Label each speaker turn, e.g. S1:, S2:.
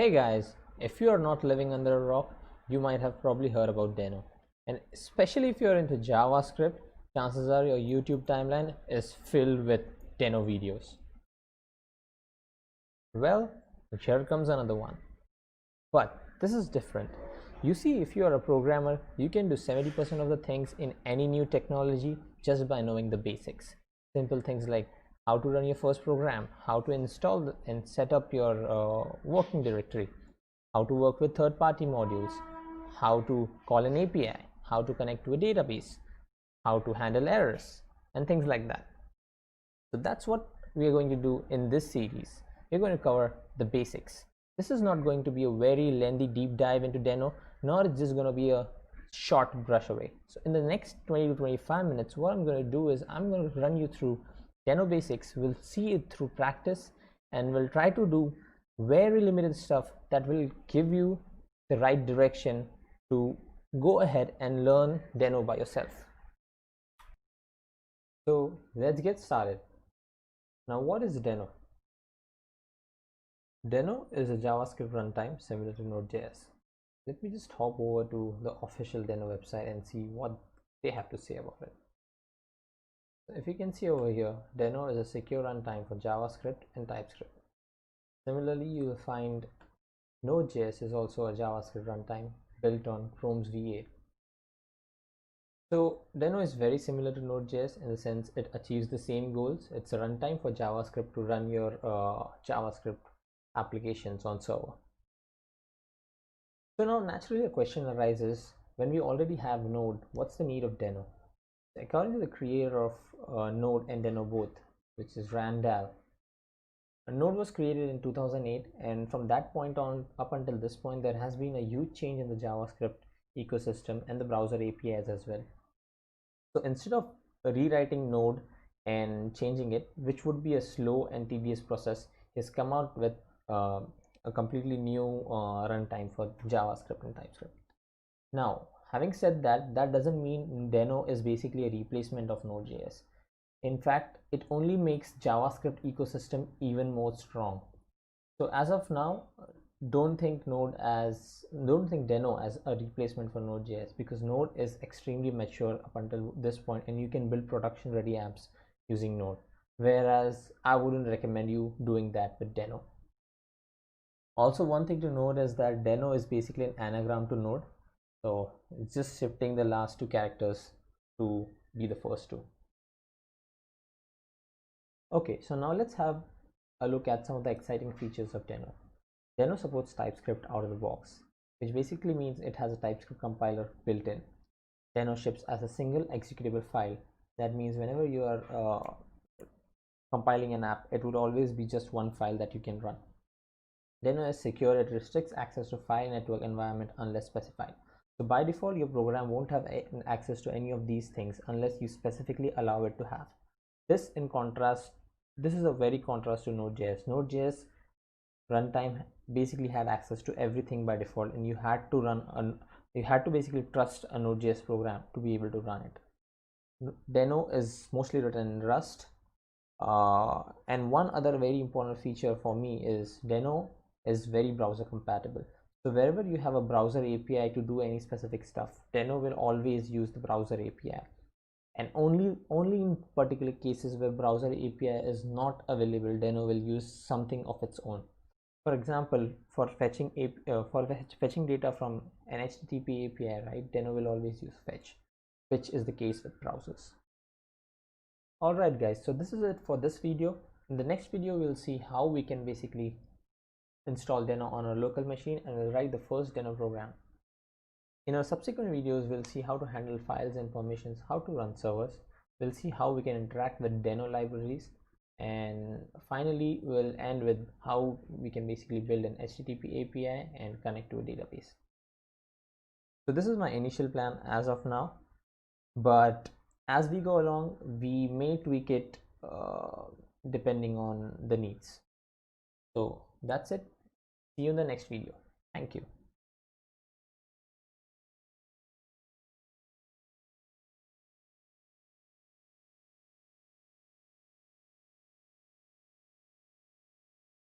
S1: Hey guys, if you are not living under a rock, you might have probably heard about Deno. And especially if you're into JavaScript, chances are your YouTube timeline is filled with Deno videos. Well, here comes another one. But this is different. You see, if you are a programmer, you can do 70% of the things in any new technology just by knowing the basics. Simple things like how to run your first program, how to install and set up your working directory, how to work with third-party modules, how to call an API, how to connect to a database, how to handle errors, and things like that. So that's what we are going to do in this series. We're going to cover the basics. This is not going to be a very lengthy deep dive into Deno, nor it's just going to be a short brush away. So in the next 20 to 25 minutes, what I'm going to do is I'm going to run you through Deno basics. We'll see it through practice, and we'll try to do very limited stuff that will give you the right direction to go ahead and learn Deno by yourself. So let's get started. Now, what is Deno? Deno is a JavaScript runtime similar to Node.js. Let me just hop over to the official Deno website and see what they have to say about it. So if you can see over here, Deno is a secure runtime for JavaScript and TypeScript. Similarly, you will find Node.js is also a JavaScript runtime built on Chrome's V8. So Deno is very similar to Node.js in the sense it achieves the same goals. It's a runtime for JavaScript to run your JavaScript applications on server. So now naturally a question arises, when we already have Node, what's the need of Deno? According to the creator of Node and Deno both, which is Rayn Dahl, Node was created in 2008, and from that point on up until this point there has been a huge change in the JavaScript ecosystem and the browser APIs as well. So instead of rewriting Node and changing it, which would be a slow and tedious process, he has come out with a completely new runtime for JavaScript and TypeScript. Now, having said that, that doesn't mean Deno is basically a replacement of Node.js. In fact, it only makes JavaScript ecosystem even more strong. So as of now, don't think Deno as a replacement for Node.js, because Node is extremely mature up until this point and you can build production ready apps using Node, whereas I wouldn't recommend you doing that with Deno. Also, one thing to note is that Deno is basically an anagram to Node, so it's just shifting the last two characters to be the first two. Okay, so now let's have a look at some of the exciting features of Deno. Deno supports TypeScript out of the box, which basically means it has a TypeScript compiler built in. Deno ships as a single executable file. That means whenever you are compiling an app, it would always be just one file that you can run. Deno is secure. It restricts access to file network environment unless specified. So by default, your program won't have access to any of these things unless you specifically allow it to have. This is a very contrast to Node.js. Node.js runtime basically had access to everything by default, and you had to basically trust a Node.js program to be able to run it. Deno is mostly written in Rust, and one other very important feature for me is Deno is very browser compatible. So wherever you have a browser API to do any specific stuff, Deno will always use the browser API. And only in particular cases where browser API is not available, Deno will use something of its own. For example, for fetching data from an HTTP API, right, Deno will always use fetch, which is the case with browsers. Alright guys, so this is it for this video. In the next video, we'll see how we can basically install Deno on a local machine, and we'll write the first Deno program. In our subsequent videos, we'll see how to handle files and permissions, how to run servers. We'll see how we can interact with Deno libraries, and finally we'll end with how we can basically build an HTTP API and connect to a database. So this is my initial plan as of now, but as we go along, we may tweak it depending on the needs. So that's it. See you in the next video. Thank you.